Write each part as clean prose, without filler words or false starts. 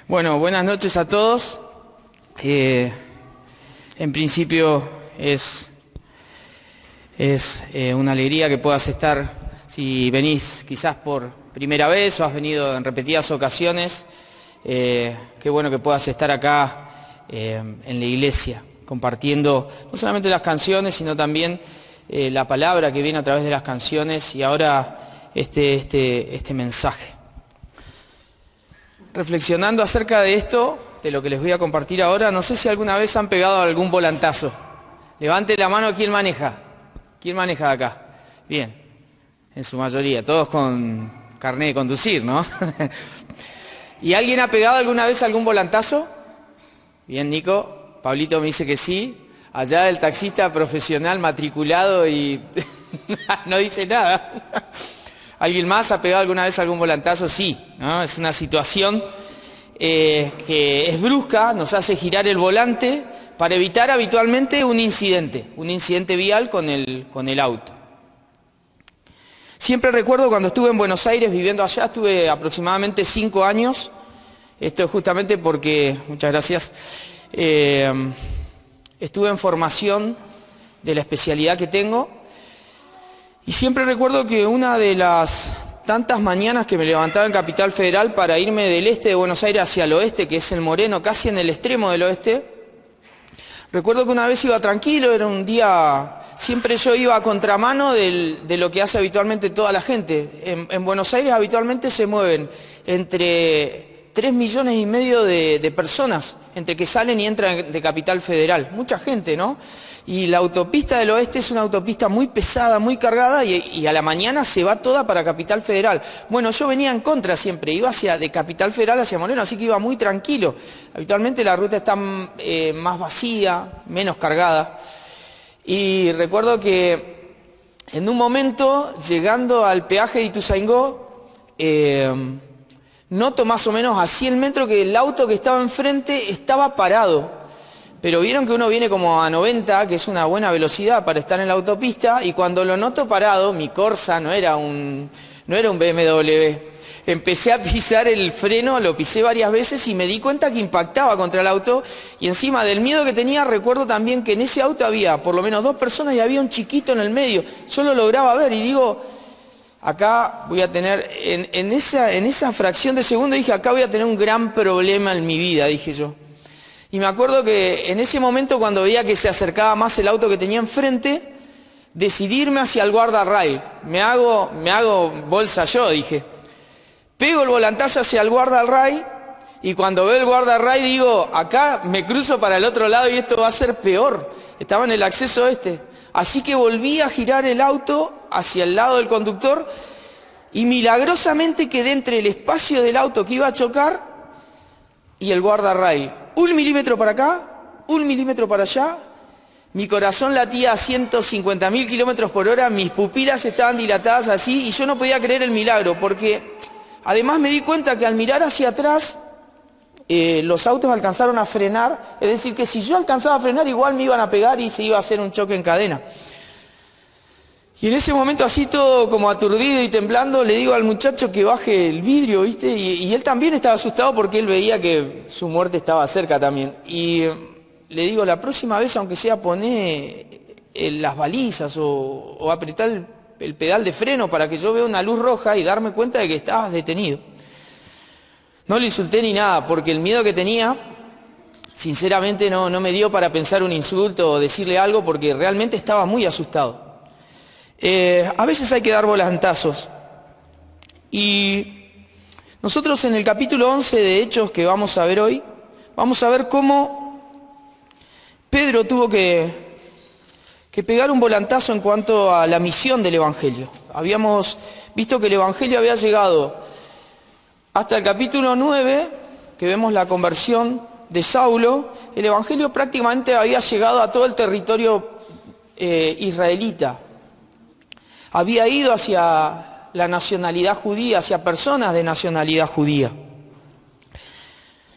Bueno, buenas noches a todos. En principio es una alegría que puedas estar, si venís quizás por primera vez o has venido en repetidas ocasiones, qué bueno que puedas estar acá en la iglesia, compartiendo no solamente las canciones, sino también la palabra que viene a través de las canciones y ahora este mensaje. Reflexionando acerca de esto, de lo que les voy a compartir ahora, no sé si alguna vez han pegado algún volantazo. Levante la mano, ¿quién maneja? ¿Quién maneja acá? Bien, en su mayoría, todos con carné de conducir, ¿no? ¿Y alguien ha pegado alguna vez algún volantazo? Bien, Nico. Pablito me dice que sí. Allá el taxista profesional matriculado y no dice nada. ¿Alguien más ha pegado alguna vez algún volantazo? Sí, ¿no? Es una situación que es brusca, nos hace girar el volante para evitar habitualmente un incidente vial con el auto. Siempre recuerdo cuando estuve en Buenos Aires viviendo allá, estuve aproximadamente 5 años. Esto es justamente porque, muchas gracias, estuve en formación de la especialidad que tengo. Y siempre recuerdo que una de las tantas mañanas que me levantaba en Capital Federal para irme del este de Buenos Aires hacia el oeste, que es el Moreno, casi en el extremo del oeste, recuerdo que una vez iba tranquilo, era un día, siempre yo iba a contramano de lo que hace habitualmente toda la gente. En Buenos Aires habitualmente se mueven entre 3,5 millones de personas, entre que salen y entran de Capital Federal. Mucha gente, ¿no? Y la autopista del oeste es una autopista muy pesada, muy cargada y a la mañana se va toda para Capital Federal. Bueno, yo venía en contra siempre, iba de Capital Federal hacia Moreno, así que iba muy tranquilo. Habitualmente la ruta está más vacía, menos cargada. Y recuerdo que en un momento, llegando al peaje de Ituzaingó, noto más o menos a 100 metros que el auto que estaba enfrente estaba parado. Pero vieron que uno viene como a 90, que es una buena velocidad para estar en la autopista, y cuando lo noto parado, mi Corsa no era un BMW. Empecé a pisar el freno, lo pisé varias veces y me di cuenta que impactaba contra el auto, y encima del miedo que tenía, recuerdo también que en ese auto había por lo menos 2 personas y había un chiquito en el medio. Yo lo lograba ver y digo, acá voy a tener, en esa fracción de segundo dije, acá voy a tener un gran problema en mi vida, dije yo. Y me acuerdo que en ese momento, cuando veía que se acercaba más el auto que tenía enfrente, decidí irme hacia el guardarrail. Me hago bolsa yo, dije. Pego el volantazo hacia el guardarrail y cuando veo el guardarrail digo, acá me cruzo para el otro lado y esto va a ser peor. Estaba en el acceso este. Así que volví a girar el auto hacia el lado del conductor y milagrosamente quedé entre el espacio del auto que iba a chocar y el guardarrail. 1 milímetro para acá, 1 milímetro para allá, mi corazón latía a 150.000 kilómetros por hora, mis pupilas estaban dilatadas así y yo no podía creer el milagro porque además me di cuenta que al mirar hacia atrás los autos alcanzaron a frenar, es decir que si yo alcanzaba a frenar igual me iban a pegar y se iba a hacer un choque en cadena. Y en ese momento así todo como aturdido y temblando le digo al muchacho que baje el vidrio, ¿viste? Y él también estaba asustado porque él veía que su muerte estaba cerca también. Y le digo, la próxima vez aunque sea poné las balizas o apretar el pedal de freno para que yo vea una luz roja y darme cuenta de que estabas detenido. No le insulté ni nada porque el miedo que tenía sinceramente no me dio para pensar un insulto o decirle algo porque realmente estaba muy asustado. A veces hay que dar volantazos y nosotros en el capítulo 11 de Hechos que vamos a ver hoy, vamos a ver cómo Pedro tuvo que pegar un volantazo en cuanto a la misión del Evangelio. Habíamos visto que el Evangelio había llegado hasta el capítulo 9, que vemos la conversión de Saulo. El Evangelio prácticamente había llegado a todo el territorio israelita. Había ido hacia la nacionalidad judía, hacia personas de nacionalidad judía.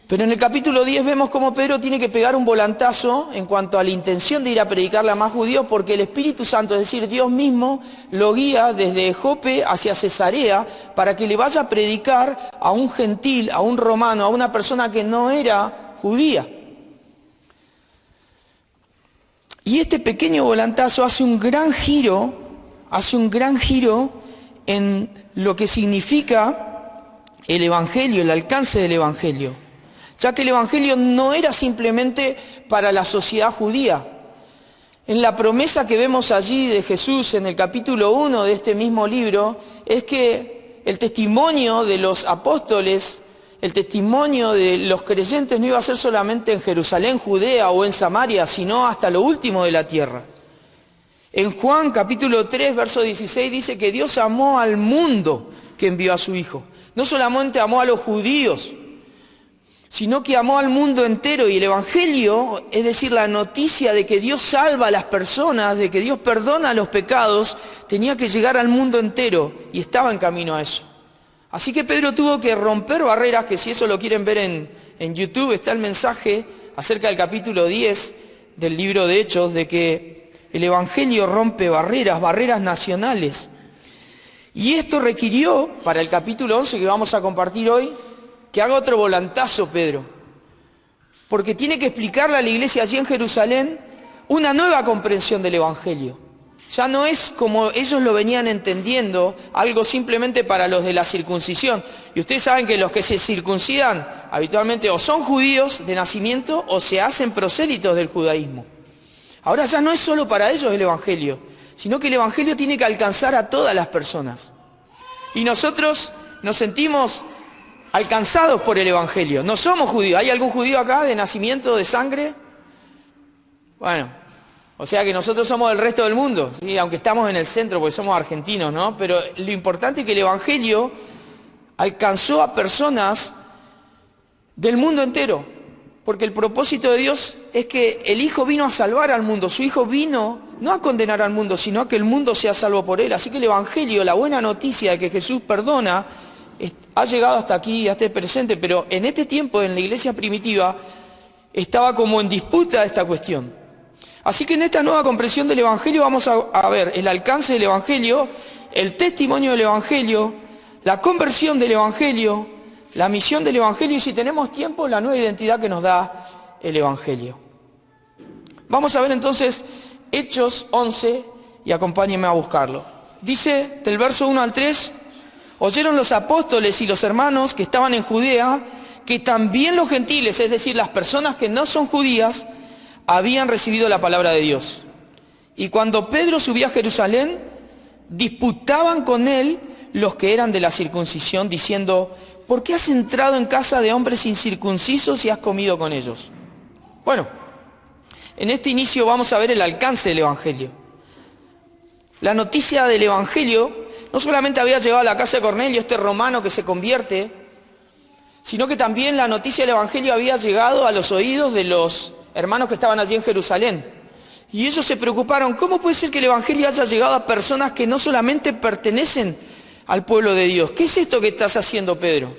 Pero en el capítulo 10 vemos cómo Pedro tiene que pegar un volantazo en cuanto a la intención de ir a predicarle a más judíos, porque el Espíritu Santo, es decir, Dios mismo, lo guía desde Jope hacia Cesarea para que le vaya a predicar a un gentil, a un romano, a una persona que no era judía. Y este pequeño volantazo hace un gran giro en lo que significa el Evangelio, el alcance del Evangelio. Ya que el Evangelio no era simplemente para la sociedad judía. En la promesa que vemos allí de Jesús en el capítulo 1 de este mismo libro, es que el testimonio de los apóstoles, el testimonio de los creyentes no iba a ser solamente en Jerusalén, Judea o en Samaria, sino hasta lo último de la tierra. En Juan capítulo 3, verso 16 dice que Dios amó al mundo que envió a su Hijo. No solamente amó a los judíos, sino que amó al mundo entero. Y el Evangelio, es decir, la noticia de que Dios salva a las personas, de que Dios perdona los pecados, tenía que llegar al mundo entero y estaba en camino a eso. Así que Pedro tuvo que romper barreras, que si eso lo quieren ver en YouTube, está el mensaje acerca del capítulo 10 del libro de Hechos, de que el Evangelio rompe barreras nacionales. Y esto requirió, para el capítulo 11 que vamos a compartir hoy, que haga otro volantazo Pedro, porque tiene que explicarle a la iglesia allí en Jerusalén una nueva comprensión del Evangelio. Ya no es como ellos lo venían entendiendo, algo simplemente para los de la circuncisión. Y ustedes saben que los que se circuncidan habitualmente o son judíos de nacimiento o se hacen prosélitos del judaísmo. Ahora ya no es solo para ellos el Evangelio, sino que el Evangelio tiene que alcanzar a todas las personas. Y nosotros nos sentimos alcanzados por el Evangelio. No somos judíos. ¿Hay algún judío acá de nacimiento, de sangre? Bueno, o sea que nosotros somos del resto del mundo, ¿sí? Aunque estamos en el centro porque somos argentinos, ¿no? Pero lo importante es que el Evangelio alcanzó a personas del mundo entero, porque el propósito de Dios es que el Hijo vino a salvar al mundo. Su Hijo vino no a condenar al mundo, sino a que el mundo sea salvo por Él. Así que el Evangelio, la buena noticia de que Jesús perdona, ha llegado hasta aquí, hasta el presente, pero en este tiempo, en la iglesia primitiva, estaba como en disputa esta cuestión. Así que en esta nueva comprensión del Evangelio vamos a ver el alcance del Evangelio, el testimonio del Evangelio, la conversión del Evangelio, la misión del Evangelio y, si tenemos tiempo, la nueva identidad que nos da el Evangelio. Vamos a ver entonces Hechos 11 y acompáñenme a buscarlo. Dice del verso 1 al 3... Oyeron los apóstoles y los hermanos que estaban en Judea que también los gentiles, es decir, las personas que no son judías, habían recibido la palabra de Dios. Y cuando Pedro subía a Jerusalén, disputaban con él los que eran de la circuncisión, diciendo: ¿por qué has entrado en casa de hombres incircuncisos y has comido con ellos? Bueno, en este inicio vamos a ver el alcance del Evangelio. La noticia del Evangelio no solamente había llegado a la casa de Cornelio, este romano que se convierte, sino que también la noticia del Evangelio había llegado a los oídos de los hermanos que estaban allí en Jerusalén. Y ellos se preocuparon: ¿cómo puede ser que el Evangelio haya llegado a personas que no solamente pertenecen al pueblo de Dios? ¿Qué es esto que estás haciendo, Pedro?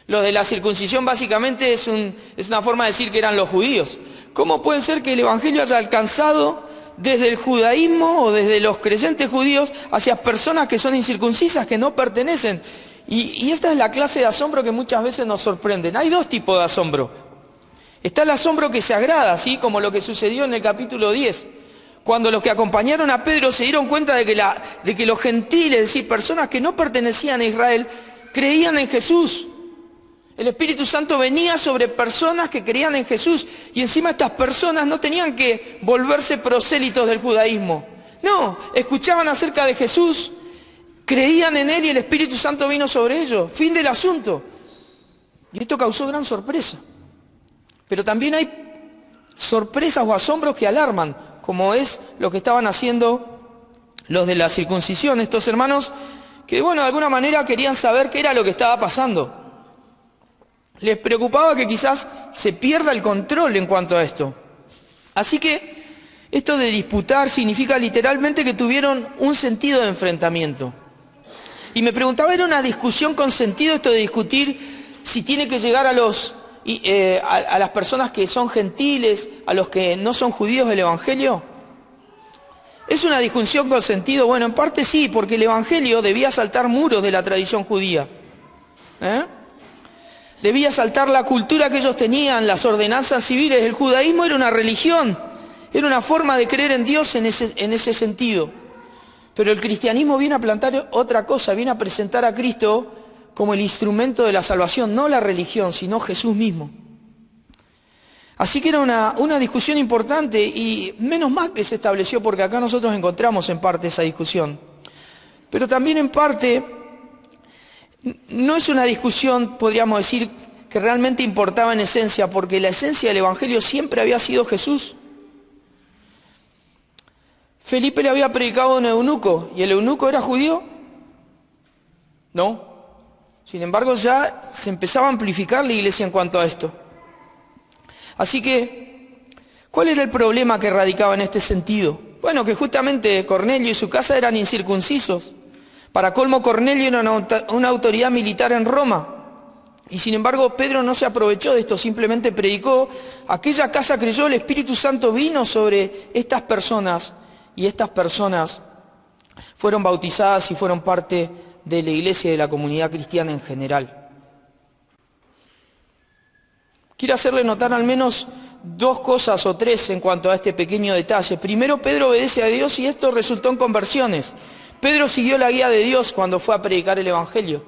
Lo de la circuncisión básicamente es una forma de decir que eran los judíos. ¿Cómo puede ser que el Evangelio haya alcanzado desde el judaísmo o desde los creyentes judíos hacia personas que son incircuncisas, que no pertenecen? Y esta es la clase de asombro que muchas veces nos sorprenden. Hay dos tipos de asombro. Está el asombro que se agrada, así como lo que sucedió en el capítulo 10, cuando los que acompañaron a Pedro se dieron cuenta de que los gentiles, es decir, personas que no pertenecían a Israel, creían en Jesús. El Espíritu Santo venía sobre personas que creían en Jesús, y encima estas personas no tenían que volverse prosélitos del judaísmo. No, escuchaban acerca de Jesús, creían en Él y el Espíritu Santo vino sobre ellos. Fin del asunto. Y esto causó gran sorpresa. Pero también hay sorpresas o asombros que alarman, como es lo que estaban haciendo los de la circuncisión, estos hermanos que, bueno, de alguna manera querían saber qué era lo que estaba pasando. Les preocupaba que quizás se pierda el control en cuanto a esto. Así que esto de disputar significa literalmente que tuvieron un sentido de enfrentamiento. Y me preguntaba, ¿era una discusión con sentido esto de discutir si tiene que llegar a los a las personas que son gentiles, a los que no son judíos del Evangelio? ¿Es una discusión con sentido? Bueno, en parte sí, porque el Evangelio debía saltar muros de la tradición judía. Debía saltar la cultura que ellos tenían, las ordenanzas civiles. El judaísmo era una religión, era una forma de creer en Dios en ese sentido. Pero el cristianismo viene a plantar otra cosa, viene a presentar a Cristo como el instrumento de la salvación, no la religión, sino Jesús mismo. Así que era una discusión importante y menos mal que se estableció, porque acá nosotros encontramos en parte esa discusión. Pero también en parte no es una discusión, podríamos decir, que realmente importaba en esencia, porque la esencia del Evangelio siempre había sido Jesús. Felipe le había predicado a un eunuco, ¿y el eunuco era judío? No. Sin embargo, ya se empezaba a amplificar la iglesia en cuanto a esto. Así que, ¿cuál era el problema que radicaba en este sentido? Bueno, que justamente Cornelio y su casa eran incircuncisos. Para colmo, Cornelio era una autoridad militar en Roma. Y sin embargo, Pedro no se aprovechó de esto, simplemente predicó. Aquella casa creyó, el Espíritu Santo vino sobre estas personas, y estas personas fueron bautizadas y fueron parte de la iglesia y de la comunidad cristiana en general. Quiero hacerle notar al menos dos cosas o tres en cuanto a este pequeño detalle. Primero, Pedro obedece a Dios y esto resultó en conversiones. Pedro siguió la guía de Dios cuando fue a predicar el Evangelio.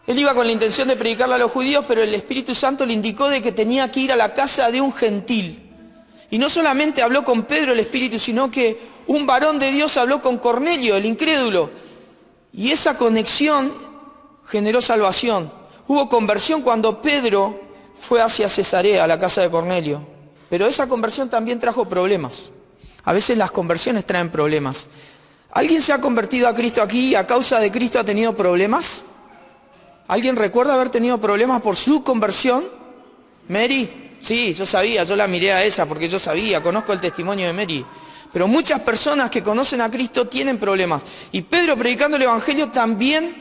Él iba con la intención de predicarle a los judíos, pero el Espíritu Santo le indicó de que tenía que ir a la casa de un gentil. Y no solamente habló con Pedro el Espíritu, sino que un varón de Dios habló con Cornelio, el incrédulo. Y esa conexión generó salvación. Hubo conversión cuando Pedro fue hacia Cesarea, a la casa de Cornelio. Pero esa conversión también trajo problemas. A veces las conversiones traen problemas. ¿Alguien se ha convertido a Cristo aquí y a causa de Cristo ha tenido problemas? ¿Alguien recuerda haber tenido problemas por su conversión? ¿Mary? Sí, yo sabía, yo la miré a ella porque yo sabía, conozco el testimonio de Mary. Pero muchas personas que conocen a Cristo tienen problemas. Y Pedro, predicando el Evangelio, también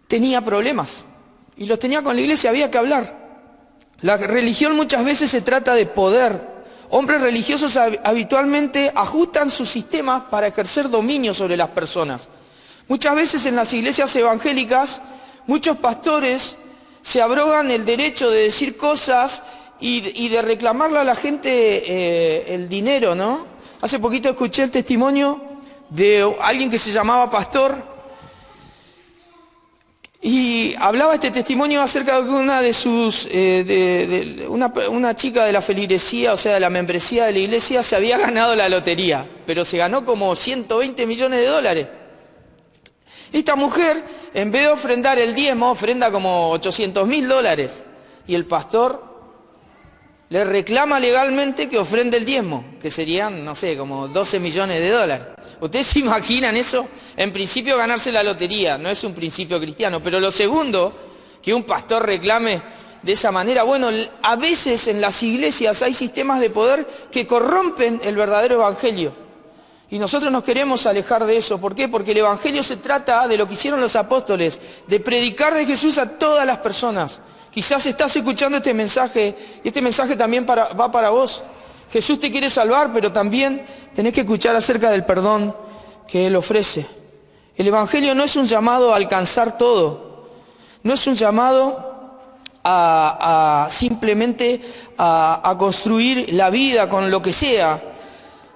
tenía problemas. Y los tenía con la iglesia, había que hablar. La religión muchas veces se trata de poder. Hombres religiosos habitualmente ajustan sus sistemas para ejercer dominio sobre las personas. Muchas veces en las iglesias evangélicas, muchos pastores se abrogan el derecho de decir cosas y de reclamarle a la gente el dinero, ¿no? Hace poquito escuché el testimonio de alguien que se llamaba pastor y hablaba este testimonio acerca de una de sus, una chica de la feligresía, o sea, de la membresía de la iglesia, se había ganado la lotería, pero se ganó como 120 millones de dólares. Esta mujer, en vez de ofrendar el diezmo, ofrenda como 800.000 dólares. Y el pastor le reclama legalmente que ofrende el diezmo, que serían, no sé, como 12 millones de dólares. ¿Ustedes se imaginan eso? En principio ganarse la lotería, no es un principio cristiano. Pero lo segundo, que un pastor reclame de esa manera, bueno, a veces en las iglesias hay sistemas de poder que corrompen el verdadero evangelio. Y nosotros nos queremos alejar de eso. ¿Por qué? Porque el Evangelio se trata de lo que hicieron los apóstoles, de predicar de Jesús a todas las personas. Quizás estás escuchando este mensaje, y este mensaje también va para vos. Jesús te quiere salvar, pero también tenés que escuchar acerca del perdón que Él ofrece. El Evangelio no es un llamado a alcanzar todo. No es un llamado simplemente a construir la vida con lo que sea.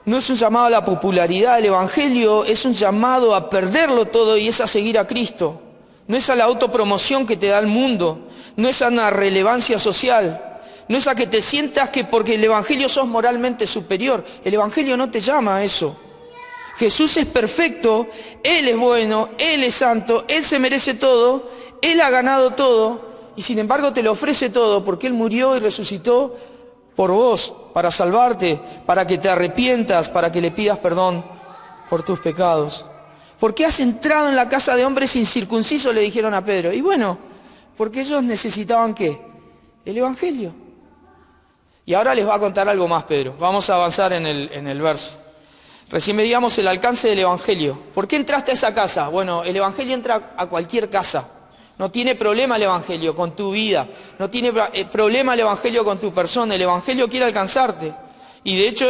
No es un llamado a la popularidad. El Evangelio es un llamado a perderlo todo y es a seguir a Cristo. No es a la autopromoción que te da el mundo. No es a una relevancia social. No es a que te sientas que porque el Evangelio sos moralmente superior. El Evangelio no te llama a eso. Jesús es perfecto, Él es bueno, Él es santo, Él se merece todo, Él ha ganado todo y sin embargo te lo ofrece todo porque Él murió y resucitó por vos, para salvarte, para que te arrepientas, para que le pidas perdón por tus pecados. ¿Por qué has entrado en la casa de hombres incircuncisos?, le dijeron a Pedro. Y bueno, porque ellos necesitaban ¿qué? El Evangelio. Y ahora les va a contar algo más Pedro. Vamos a avanzar en el verso. Recién veíamos el alcance del Evangelio. ¿Por qué entraste a esa casa? Bueno, el Evangelio entra a cualquier casa. No tiene problema el Evangelio con tu vida, no tiene problema el Evangelio con tu persona, el Evangelio quiere alcanzarte y de hecho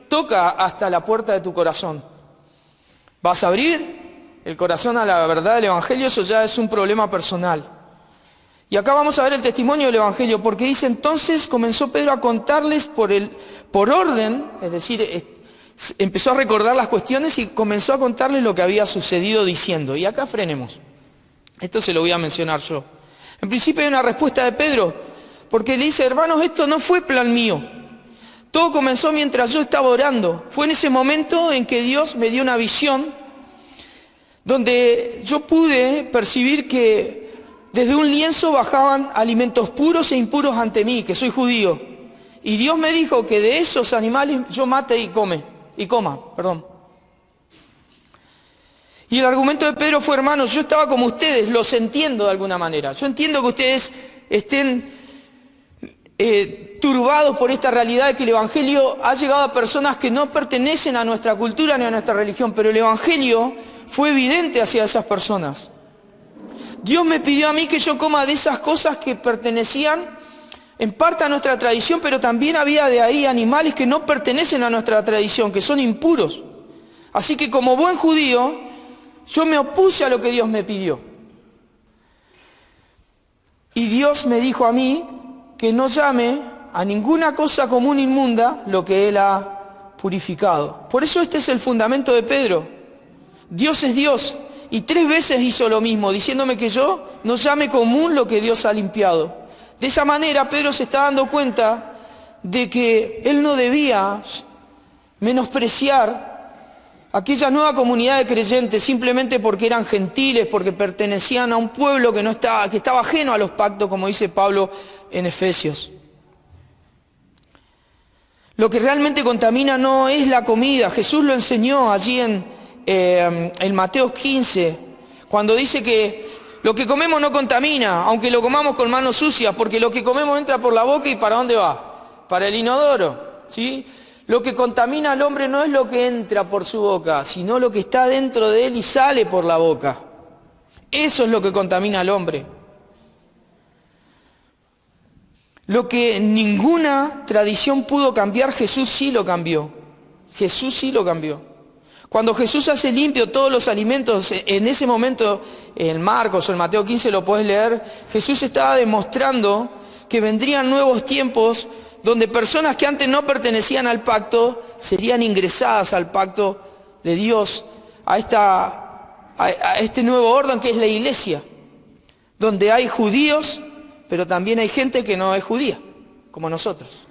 toca hasta la puerta de tu corazón. ¿Vas a abrir el corazón a la verdad del Evangelio? Eso ya es un problema personal. Y acá vamos a ver el testimonio del Evangelio, porque dice, entonces comenzó Pedro a contarles por orden, es decir, empezó a recordar las cuestiones y comenzó a contarles lo que había sucedido diciendo. Y acá frenemos. Esto se lo voy a mencionar yo. En principio hay una respuesta de Pedro, porque le dice, hermanos, esto no fue plan mío. Todo comenzó mientras yo estaba orando. Fue en ese momento en que Dios me dio una visión, donde yo pude percibir que desde un lienzo bajaban alimentos puros e impuros ante mí, que soy judío. Y Dios me dijo que de esos animales yo mate y coma. Y el argumento de Pedro fue, hermanos, yo estaba como ustedes, los entiendo de alguna manera. Yo entiendo que ustedes estén turbados por esta realidad de que el Evangelio ha llegado a personas que no pertenecen a nuestra cultura ni a nuestra religión, pero el Evangelio fue evidente hacia esas personas. Dios me pidió a mí que yo coma de esas cosas que pertenecían en parte a nuestra tradición, pero también había de ahí animales que no pertenecen a nuestra tradición, que son impuros. Así que como buen judío, yo me opuse a lo que Dios me pidió. Y Dios me dijo a mí que no llame a ninguna cosa común inmunda lo que Él ha purificado. Por eso este es el fundamento de Pedro. Dios es Dios. Y 3 veces hizo lo mismo, diciéndome que yo no llame común lo que Dios ha limpiado. De esa manera Pedro se está dando cuenta de que él no debía menospreciar aquella nueva comunidad de creyentes simplemente porque eran gentiles, porque pertenecían a un pueblo que estaba ajeno a los pactos, como dice Pablo en Efesios. Lo que realmente contamina no es la comida. Jesús lo enseñó allí en Mateo 15, cuando dice que lo que comemos no contamina, aunque lo comamos con manos sucias, porque lo que comemos entra por la boca y ¿para dónde va? Para el inodoro, ¿sí? Lo que contamina al hombre no es lo que entra por su boca, sino lo que está dentro de él y sale por la boca. Eso es lo que contamina al hombre. Lo que ninguna tradición pudo cambiar, Jesús sí lo cambió. Jesús sí lo cambió. Cuando Jesús hace limpio todos los alimentos, en ese momento, en Marcos o en Mateo 15 lo puedes leer, Jesús estaba demostrando que vendrían nuevos tiempos donde personas que antes no pertenecían al pacto serían ingresadas al pacto de Dios, a este nuevo orden que es la iglesia, donde hay judíos, pero también hay gente que no es judía, como nosotros.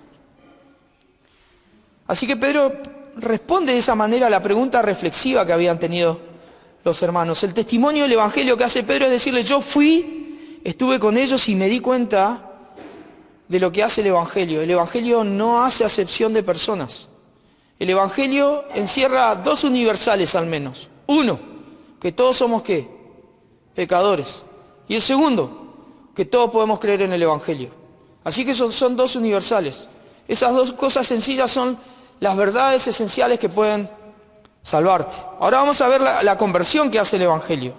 Así que Pedro responde de esa manera a la pregunta reflexiva que habían tenido los hermanos. El testimonio del Evangelio que hace Pedro es decirle, yo estuve con ellos y me di cuenta de lo que hace el Evangelio. El Evangelio no hace acepción de personas. El Evangelio encierra 2 universales al menos. Uno, que todos somos ¿qué? Pecadores. Y el segundo, que todos podemos creer en el Evangelio. Así que son 2 universales. Esas 2 cosas sencillas son las verdades esenciales que pueden salvarte. Ahora vamos a ver la conversión que hace el Evangelio.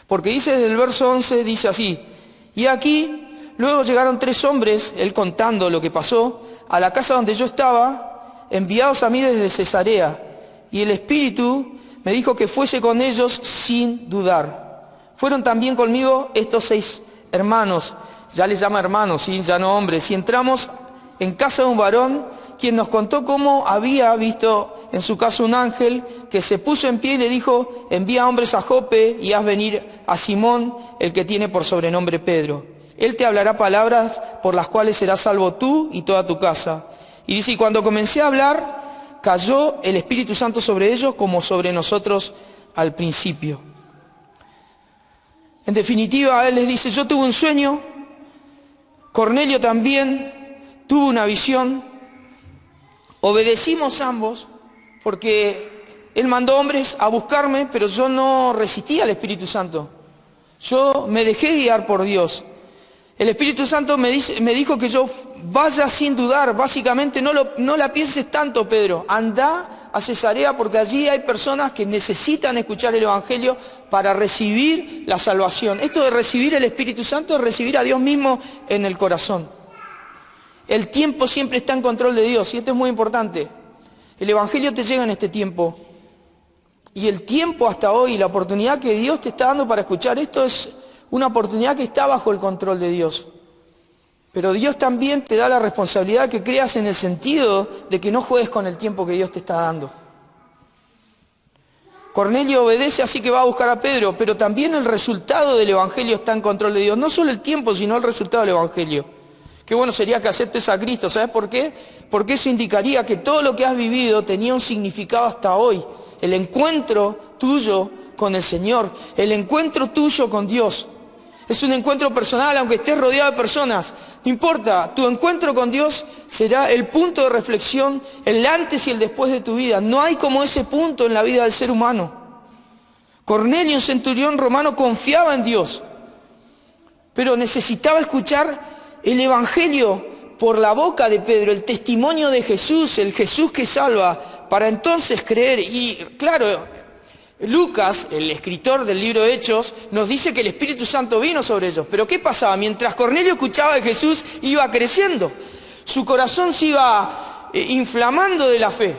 Porque dice desde el verso 11, dice así, y aquí luego llegaron 3 hombres, él contando lo que pasó, a la casa donde yo estaba, enviados a mí desde Cesarea, y el Espíritu me dijo que fuese con ellos sin dudar. Fueron también conmigo estos 6 hermanos, ya les llama hermanos, ¿sí? Ya no hombres, y entramos en casa de un varón, quien nos contó cómo había visto en su casa un ángel que se puso en pie y le dijo, envía hombres a Jope y haz venir a Simón, el que tiene por sobrenombre Pedro. Él te hablará palabras por las cuales serás salvo tú y toda tu casa. Y dice, y cuando comencé a hablar, cayó el Espíritu Santo sobre ellos como sobre nosotros al principio. En definitiva, él les dice, yo tuve un sueño, Cornelio también tuvo una visión, obedecimos ambos, porque él mandó hombres a buscarme, pero yo no resistí al Espíritu Santo. Yo me dejé guiar por Dios. El Espíritu Santo me dijo que yo vaya sin dudar, básicamente no la pienses tanto, Pedro, anda a Cesarea porque allí hay personas que necesitan escuchar el Evangelio para recibir la salvación. Esto de recibir el Espíritu Santo es recibir a Dios mismo en el corazón. El tiempo siempre está en control de Dios y esto es muy importante. El Evangelio te llega en este tiempo y el tiempo hasta hoy, la oportunidad que Dios te está dando para escuchar esto es una oportunidad que está bajo el control de Dios. Pero Dios también te da la responsabilidad que creas en el sentido de que no juegues con el tiempo que Dios te está dando. Cornelio obedece, así que va a buscar a Pedro, pero también el resultado del Evangelio está en control de Dios. No solo el tiempo, sino el resultado del Evangelio. Qué bueno sería que aceptes a Cristo. ¿Sabes por qué? Porque eso indicaría que todo lo que has vivido tenía un significado hasta hoy. El encuentro tuyo con el Señor, el encuentro tuyo con Dios. Es un encuentro personal, aunque estés rodeado de personas. No importa, tu encuentro con Dios será el punto de reflexión, el antes y el después de tu vida. No hay como ese punto en la vida del ser humano. Cornelio, un centurión romano, confiaba en Dios, pero necesitaba escuchar el Evangelio por la boca de Pedro, el testimonio de Jesús, el Jesús que salva, para entonces creer. Y claro, Lucas, el escritor del libro de Hechos, nos dice que el Espíritu Santo vino sobre ellos. Pero ¿qué pasaba? Mientras Cornelio escuchaba de Jesús, iba creciendo. Su corazón se iba inflamando de la fe.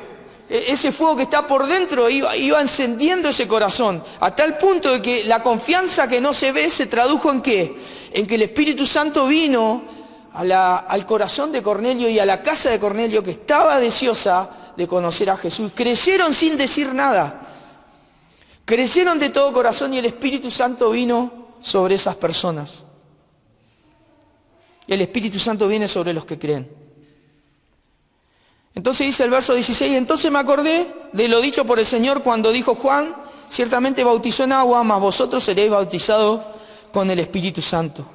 Ese fuego que está por dentro iba encendiendo ese corazón. A tal punto de que la confianza que no se ve se tradujo en ¿qué? En que el Espíritu Santo vino al corazón de Cornelio y a la casa de Cornelio, que estaba deseosa de conocer a Jesús. Creyeron sin decir nada. Creyeron de todo corazón y el Espíritu Santo vino sobre esas personas. El Espíritu Santo viene sobre los que creen. Entonces dice el verso 16, entonces me acordé de lo dicho por el Señor cuando dijo Juan, ciertamente bautizó en agua, mas vosotros seréis bautizados con el Espíritu Santo.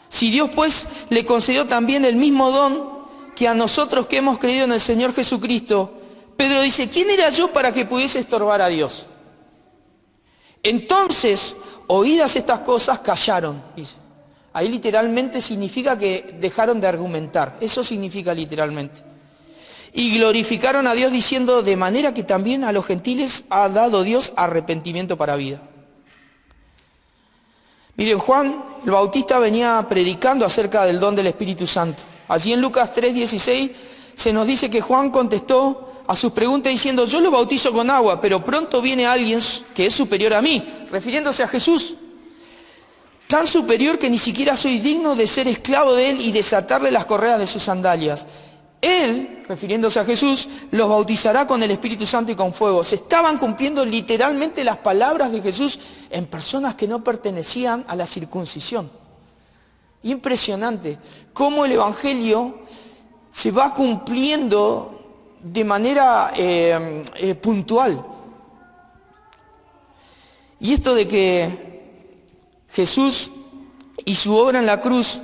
Si Dios pues le concedió también el mismo don que a nosotros que hemos creído en el Señor Jesucristo, Pedro dice, ¿quién era yo para que pudiese estorbar a Dios? Entonces, oídas estas cosas, callaron, dice. Ahí literalmente significa que dejaron de argumentar. Eso significa literalmente. Y glorificaron a Dios diciendo, de manera que también a los gentiles ha dado Dios arrepentimiento para vida. Miren, Juan el Bautista venía predicando acerca del don del Espíritu Santo. Allí en Lucas 3:16 se nos dice que Juan contestó a sus preguntas diciendo, yo lo bautizo con agua, pero pronto viene alguien que es superior a mí, refiriéndose a Jesús. Tan superior que ni siquiera soy digno de ser esclavo de él y desatarle las correas de sus sandalias. Él, refiriéndose a Jesús, los bautizará con el Espíritu Santo y con fuego. Se estaban cumpliendo literalmente las palabras de Jesús en personas que no pertenecían a la circuncisión. Impresionante cómo el Evangelio se va cumpliendo de manera puntual. Y esto de que Jesús y su obra en la cruz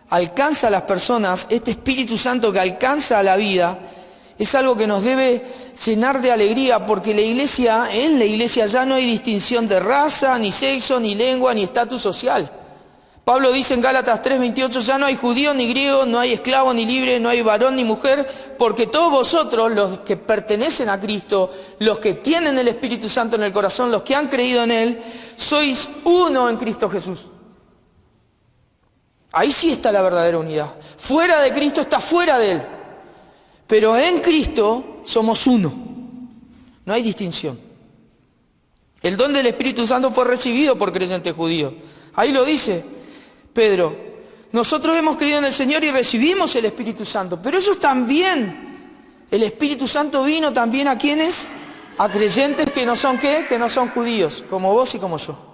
alcanza a las personas, este Espíritu Santo que alcanza a la vida, es algo que nos debe llenar de alegría, porque en la iglesia ya no hay distinción de raza, ni sexo, ni lengua, ni estatus social. Pablo dice en Gálatas 3:28, ya no hay judío ni griego, no hay esclavo ni libre, no hay varón ni mujer, porque todos vosotros, los que pertenecen a Cristo, los que tienen el Espíritu Santo en el corazón, los que han creído en Él, sois uno en Cristo Jesús. Ahí sí está la verdadera unidad. Fuera de Cristo está fuera de Él. Pero en Cristo somos uno. No hay distinción. El don del Espíritu Santo fue recibido por creyentes judíos. Ahí lo dice Pedro. Nosotros hemos creído en el Señor y recibimos el Espíritu Santo. Pero ellos también. El Espíritu Santo vino también a quienes, a creyentes que no son ¿qué? Que no son judíos, como vos y como yo.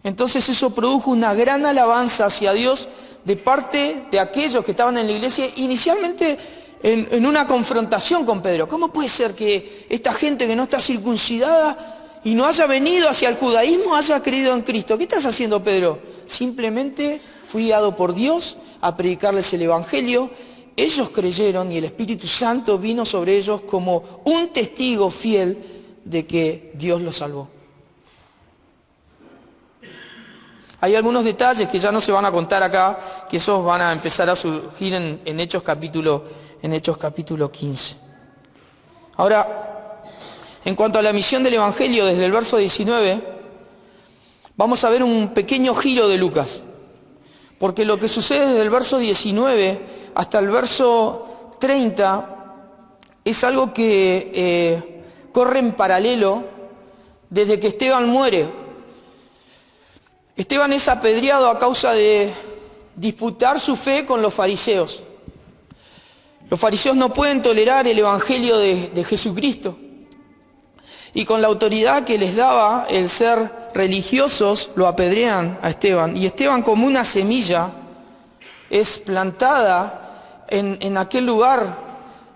Entonces eso produjo una gran alabanza hacia Dios de parte de aquellos que estaban en la iglesia, inicialmente en una confrontación con Pedro. ¿Cómo puede ser que esta gente que no está circuncidada y no haya venido hacia el judaísmo haya creído en Cristo? ¿Qué estás haciendo, Pedro? Simplemente fui guiado por Dios a predicarles el Evangelio. Ellos creyeron y el Espíritu Santo vino sobre ellos como un testigo fiel de que Dios los salvó. Hay algunos detalles que ya no se van a contar acá, que esos van a empezar a surgir en Hechos capítulo 15. Ahora, en cuanto a la misión del Evangelio, desde el verso 19, vamos a ver un pequeño giro de Lucas. Porque lo que sucede desde el verso 19 hasta el verso 30 es algo que corre en paralelo desde que Esteban muere. Esteban es apedreado a causa de disputar su fe con los fariseos. Los fariseos no pueden tolerar el Evangelio de Jesucristo. Y con la autoridad que les daba el ser religiosos, lo apedrean a Esteban. Y Esteban, como una semilla, es plantada en aquel lugar,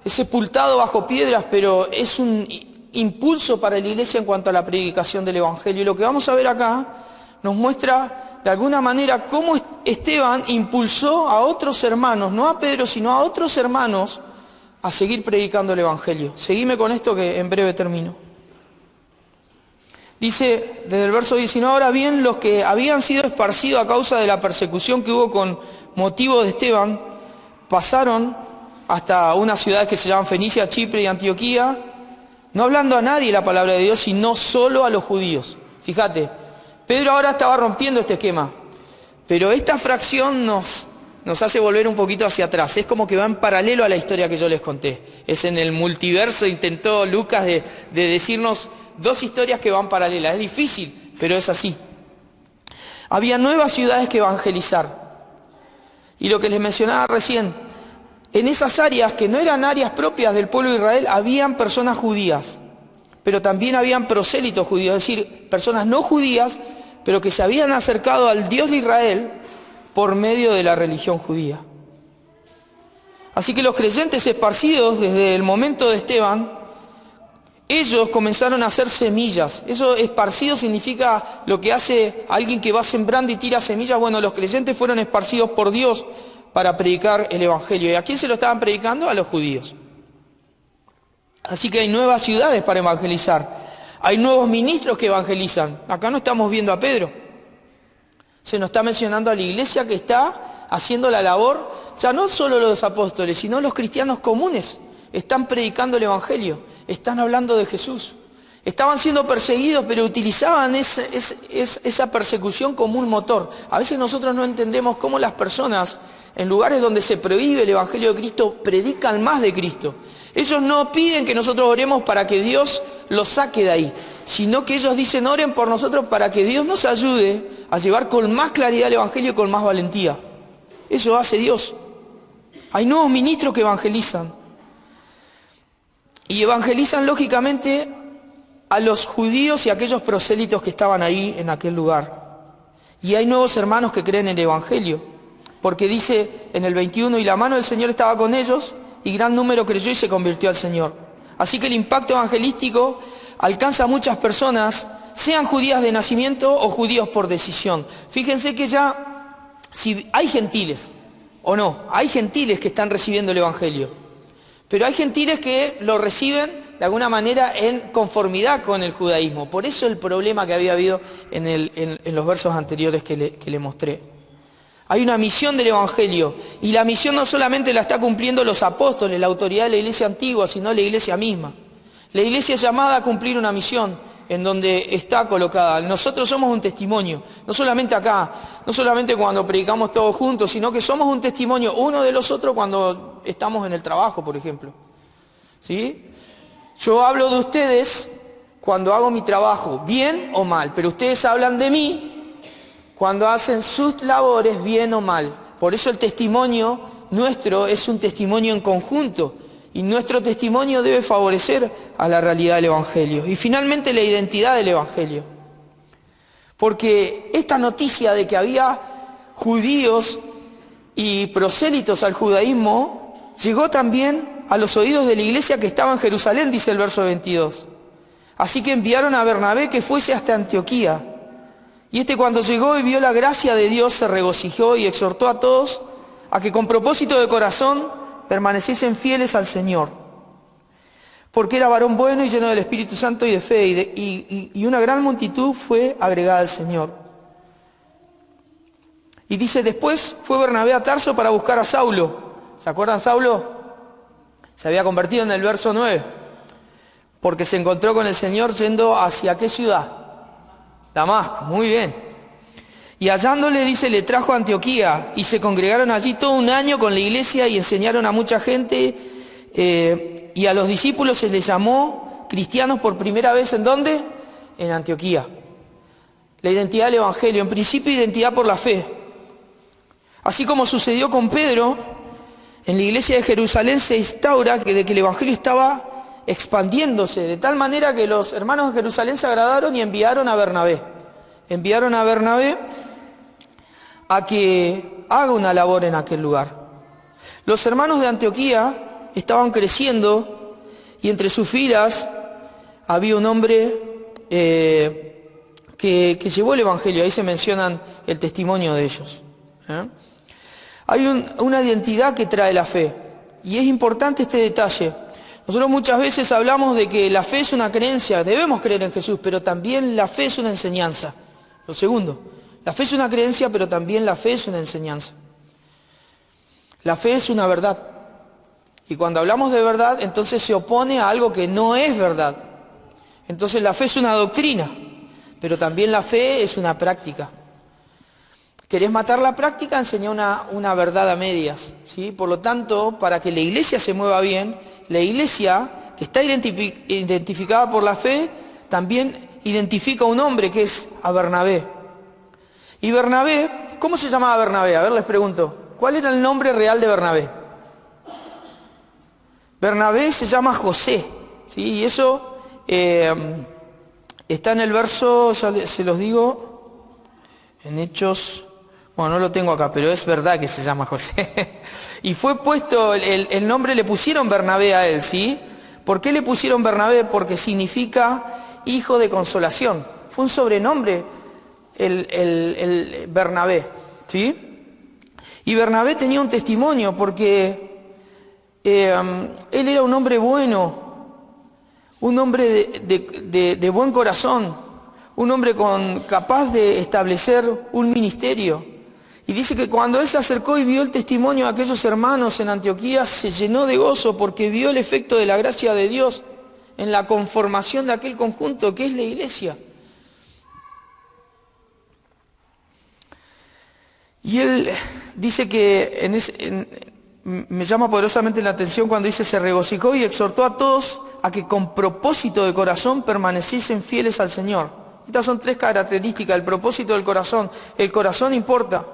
es sepultado bajo piedras, pero es un impulso para la iglesia en cuanto a la predicación del Evangelio. Y lo que vamos a ver acá nos muestra de alguna manera cómo Esteban impulsó a otros hermanos, no a Pedro, sino a otros hermanos, a seguir predicando el Evangelio. Seguime con esto que en breve termino. Dice desde el verso 19, ahora bien, los que habían sido esparcidos a causa de la persecución que hubo con motivo de Esteban, pasaron hasta unas ciudades que se llaman Fenicia, Chipre y Antioquía, no hablando a nadie la palabra de Dios, sino solo a los judíos. Fíjate, Pedro ahora estaba rompiendo este esquema, pero esta fracción nos hace volver un poquito hacia atrás. Es como que va en paralelo a la historia que yo les conté. Es en el multiverso, intentó Lucas de decirnos dos historias que van paralelas. Es difícil, pero es así. Había nuevas ciudades que evangelizar. Y lo que les mencionaba recién, en esas áreas que no eran áreas propias del pueblo de Israel, habían personas judías, pero también habían prosélitos judíos, es decir, personas no judías, pero que se habían acercado al Dios de Israel por medio de la religión judía. Así que los creyentes esparcidos desde el momento de Esteban, ellos comenzaron a hacer semillas. Eso esparcido significa lo que hace alguien que va sembrando y tira semillas. Bueno, los creyentes fueron esparcidos por Dios para predicar el Evangelio. ¿Y a quién se lo estaban predicando? A los judíos. Así que hay nuevas ciudades para evangelizar. Hay nuevos ministros que evangelizan. Acá no estamos viendo a Pedro. Se nos está mencionando a la iglesia que está haciendo la labor, ya no solo los apóstoles, sino los cristianos comunes. Están predicando el Evangelio, están hablando de Jesús. Estaban siendo perseguidos, pero utilizaban esa persecución como un motor. A veces nosotros no entendemos cómo las personas, en lugares donde se prohíbe el Evangelio de Cristo, predican más de Cristo. Ellos no piden que nosotros oremos para que Dios los saque de ahí, sino que ellos dicen, oren por nosotros para que Dios nos ayude a llevar con más claridad el Evangelio y con más valentía. Eso hace Dios. Hay nuevos ministros que evangelizan. Y evangelizan lógicamente a los judíos y a aquellos prosélitos que estaban ahí en aquel lugar. Y hay nuevos hermanos que creen en el Evangelio, porque dice en el 21, y la mano del Señor estaba con ellos, y gran número creyó y se convirtió al Señor. Así que el impacto evangelístico alcanza a muchas personas, sean judías de nacimiento o judíos por decisión. Fíjense que ya, si hay gentiles o no, hay gentiles que están recibiendo el Evangelio, pero hay gentiles que lo reciben de alguna manera en conformidad con el judaísmo. Por eso el problema que había habido en los versos anteriores que le mostré. Hay una misión del Evangelio, y la misión no solamente la está cumpliendo los apóstoles, la autoridad de la iglesia antigua, sino la iglesia misma. La iglesia es llamada a cumplir una misión en donde está colocada. Nosotros somos un testimonio, no solamente acá, no solamente cuando predicamos todos juntos, sino que somos un testimonio uno de los otros cuando estamos en el trabajo, por ejemplo. ¿Sí? Yo hablo de ustedes cuando hago mi trabajo, bien o mal, pero ustedes hablan de mí cuando hacen sus labores, bien o mal. Por eso el testimonio nuestro es un testimonio en conjunto, y nuestro testimonio debe favorecer a la realidad del Evangelio. Y finalmente la identidad del Evangelio. Porque esta noticia de que había judíos y prosélitos al judaísmo llegó también a los oídos de la iglesia que estaba en Jerusalén, dice el verso 22. Así que enviaron a Bernabé que fuese hasta Antioquía. Y cuando llegó y vio la gracia de Dios, se regocijó y exhortó a todos a que con propósito de corazón permaneciesen fieles al Señor. Porque era varón bueno y lleno del Espíritu Santo y de fe, y una gran multitud fue agregada al Señor. Y dice, después fue Bernabé a Tarso para buscar a Saulo. ¿Se acuerdan Saulo? Se había convertido en el verso 9. Porque se encontró con el Señor yendo hacia ¿qué ciudad? Damasco, muy bien. Y hallándole, dice, le trajo a Antioquía. Y se congregaron allí todo un año con la iglesia y enseñaron a mucha gente. Y a los discípulos se les llamó cristianos por primera vez. ¿En dónde? En Antioquía. La identidad del Evangelio. En principio, identidad por la fe. Así como sucedió con Pedro, en la iglesia de Jerusalén se instaura de que el Evangelio estaba expandiéndose, de tal manera que los hermanos de Jerusalén se agradaron y enviaron a Bernabé. Enviaron a Bernabé a que haga una labor en aquel lugar. Los hermanos de Antioquía estaban creciendo y entre sus filas había un hombre que llevó el Evangelio. Ahí se mencionan el testimonio de ellos. Hay una identidad que trae la fe y es importante este detalle. Nosotros muchas veces hablamos de que la fe es una creencia, debemos creer en Jesús, pero también la fe es una enseñanza. Lo segundo, la fe es una creencia, pero también la fe es una enseñanza. La fe es una verdad. Y cuando hablamos de verdad, entonces se opone a algo que no es verdad. Entonces la fe es una doctrina, pero también la fe es una práctica. ¿Querés matar la práctica? Enseñá una verdad a medias, ¿sí? Por lo tanto, para que la iglesia se mueva bien, la iglesia que está identificada por la fe, también identifica a un hombre que es a Bernabé. Y Bernabé, ¿cómo se llamaba Bernabé? A ver, les pregunto, ¿cuál era el nombre real de Bernabé? Bernabé se llama José, ¿sí? Y eso está en el verso, ya se los digo, en Hechos. Bueno, no lo tengo acá, pero es verdad que se llama José. Y fue puesto, el nombre le pusieron Bernabé a él, ¿sí? ¿Por qué le pusieron Bernabé? Porque significa hijo de consolación. Fue un sobrenombre el Bernabé, ¿sí? Y Bernabé tenía un testimonio porque él era un hombre bueno, un hombre de buen corazón, un hombre capaz de establecer un ministerio. Y dice que cuando él se acercó y vio el testimonio de aquellos hermanos en Antioquía, se llenó de gozo porque vio el efecto de la gracia de Dios en la conformación de aquel conjunto que es la iglesia. Y él dice que me llama poderosamente la atención cuando dice se regocijó y exhortó a todos a que con propósito de corazón permaneciesen fieles al Señor. Estas son tres características, el propósito del corazón. El corazón importa.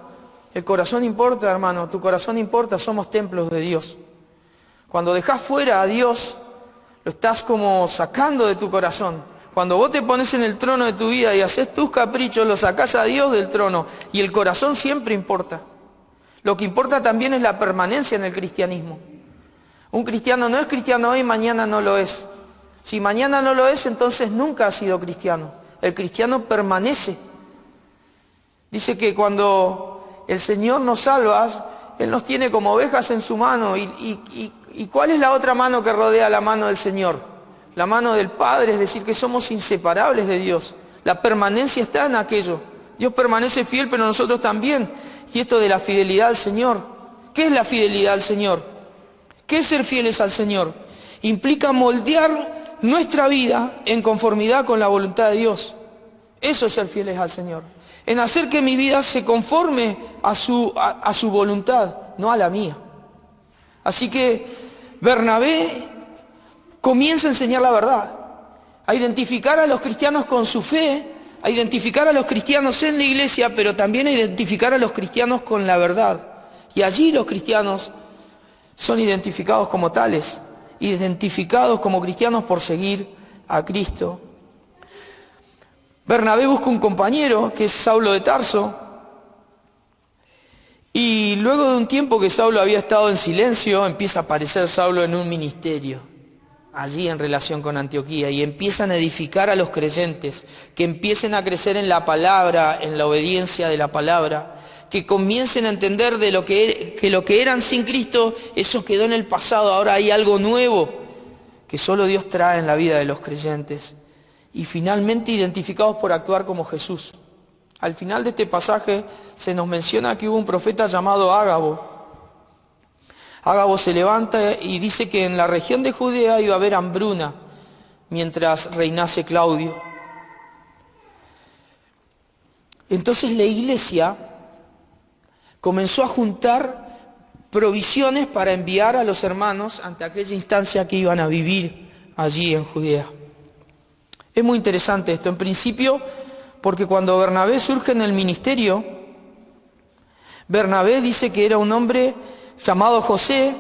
El corazón importa, hermano, tu corazón importa, somos templos de Dios. Cuando dejás fuera a Dios, lo estás como sacando de tu corazón. Cuando vos te pones en el trono de tu vida y haces tus caprichos, lo sacás a Dios del trono. Y el corazón siempre importa. Lo que importa también es la permanencia en el cristianismo. Un cristiano no es cristiano hoy, mañana no lo es. Si mañana no lo es, entonces nunca ha sido cristiano. El cristiano permanece. Dice que cuando el Señor nos salva, Él nos tiene como ovejas en su mano. ¿Y cuál es la otra mano que rodea la mano del Señor? La mano del Padre, es decir, que somos inseparables de Dios. La permanencia está en aquello. Dios permanece fiel, pero nosotros también. Y esto de la fidelidad al Señor. ¿Qué es la fidelidad al Señor? ¿Qué es ser fieles al Señor? Implica moldear nuestra vida en conformidad con la voluntad de Dios. Eso es ser fieles al Señor. En hacer que mi vida se conforme a su voluntad, no a la mía. Así que Bernabé comienza a enseñar la verdad, a identificar a los cristianos con su fe, a identificar a los cristianos en la iglesia, pero también a identificar a los cristianos con la verdad. Y allí los cristianos son identificados como tales, identificados como cristianos por seguir a Cristo. Bernabé busca un compañero, que es Saulo de Tarso, y luego de un tiempo que Saulo había estado en silencio, empieza a aparecer Saulo en un ministerio, allí en relación con Antioquía, y empiezan a edificar a los creyentes, que empiecen a crecer en la palabra, en la obediencia de la palabra, que comiencen a entender de lo que eran sin Cristo, eso quedó en el pasado, ahora hay algo nuevo, que solo Dios trae en la vida de los creyentes. Y finalmente identificados por actuar como Jesús. Al final de este pasaje se nos menciona que hubo un profeta llamado Ágabo. Ágabo se levanta y dice que en la región de Judea iba a haber hambruna mientras reinase Claudio. Entonces la iglesia comenzó a juntar provisiones para enviar a los hermanos ante aquella instancia que iban a vivir allí en Judea. Es muy interesante esto, en principio, porque cuando Bernabé surge en el ministerio, Bernabé dice que era un hombre llamado José,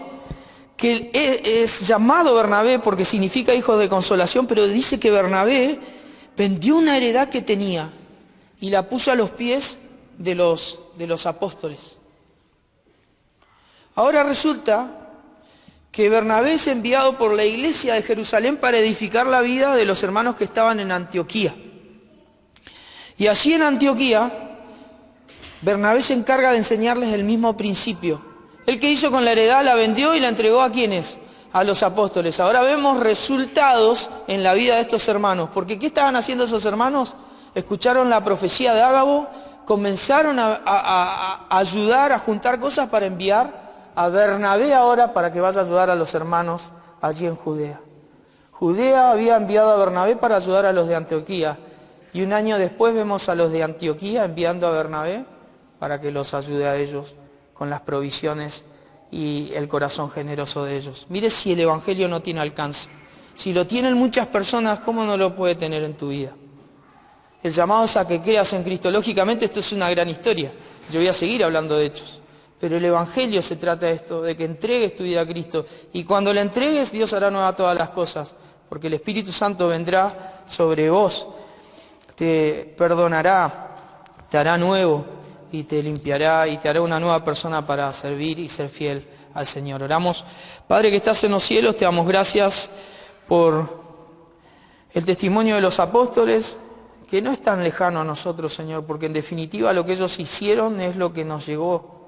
que es llamado Bernabé porque significa hijo de consolación, pero dice que Bernabé vendió una heredad que tenía y la puso a los pies de los apóstoles. Ahora resulta que Bernabé es enviado por la iglesia de Jerusalén para edificar la vida de los hermanos que estaban en Antioquía. Y allí en Antioquía, Bernabé se encarga de enseñarles el mismo principio. El que hizo con la heredad la vendió y la entregó ¿a quiénes? A los apóstoles. Ahora vemos resultados en la vida de estos hermanos. Porque ¿qué estaban haciendo esos hermanos? Escucharon la profecía de Ágabo, comenzaron a ayudar, a juntar cosas para enviar a Bernabé ahora para que vaya a ayudar a los hermanos allí en Judea. Judea había enviado a Bernabé para ayudar a los de Antioquía. Y un año después vemos a los de Antioquía enviando a Bernabé para que los ayude a ellos con las provisiones y el corazón generoso de ellos. Mire si el Evangelio no tiene alcance. Si lo tienen muchas personas, ¿cómo no lo puede tener en tu vida? El llamado es a que creas en Cristo. Lógicamente esto es una gran historia. Yo voy a seguir hablando de hechos. Pero el Evangelio se trata de esto, de que entregues tu vida a Cristo. Y cuando la entregues, Dios hará nueva todas las cosas. Porque el Espíritu Santo vendrá sobre vos, te perdonará, te hará nuevo y te limpiará y te hará una nueva persona para servir y ser fiel al Señor. Oramos. Padre que estás en los cielos, te damos gracias por el testimonio de los apóstoles, que no es tan lejano a nosotros, Señor, porque en definitiva lo que ellos hicieron es lo que nos llegó.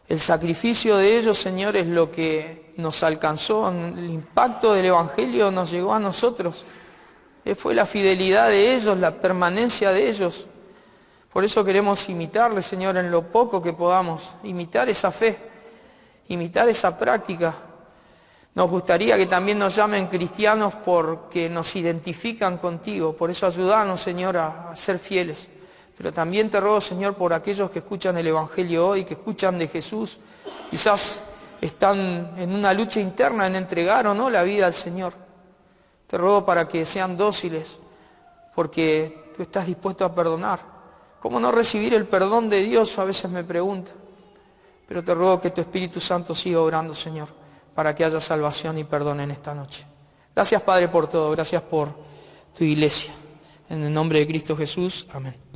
El sacrificio de ellos, Señor, es lo que nos alcanzó. El impacto del Evangelio nos llegó a nosotros. Fue la fidelidad de ellos, la permanencia de ellos. Por eso queremos imitarle, Señor, en lo poco que podamos. Imitar esa fe, imitar esa práctica. Nos gustaría que también nos llamen cristianos porque nos identifican contigo. Por eso ayúdanos, Señor, a ser fieles. Pero también te ruego, Señor, por aquellos que escuchan el Evangelio hoy, que escuchan de Jesús. Quizás están en una lucha interna en entregar o no la vida al Señor. Te ruego para que sean dóciles, porque tú estás dispuesto a perdonar. ¿Cómo no recibir el perdón de Dios? A veces me pregunto. Pero te ruego que tu Espíritu Santo siga obrando, Señor, para que haya salvación y perdón en esta noche. Gracias, Padre, por todo. Gracias por tu iglesia. En el nombre de Cristo Jesús. Amén.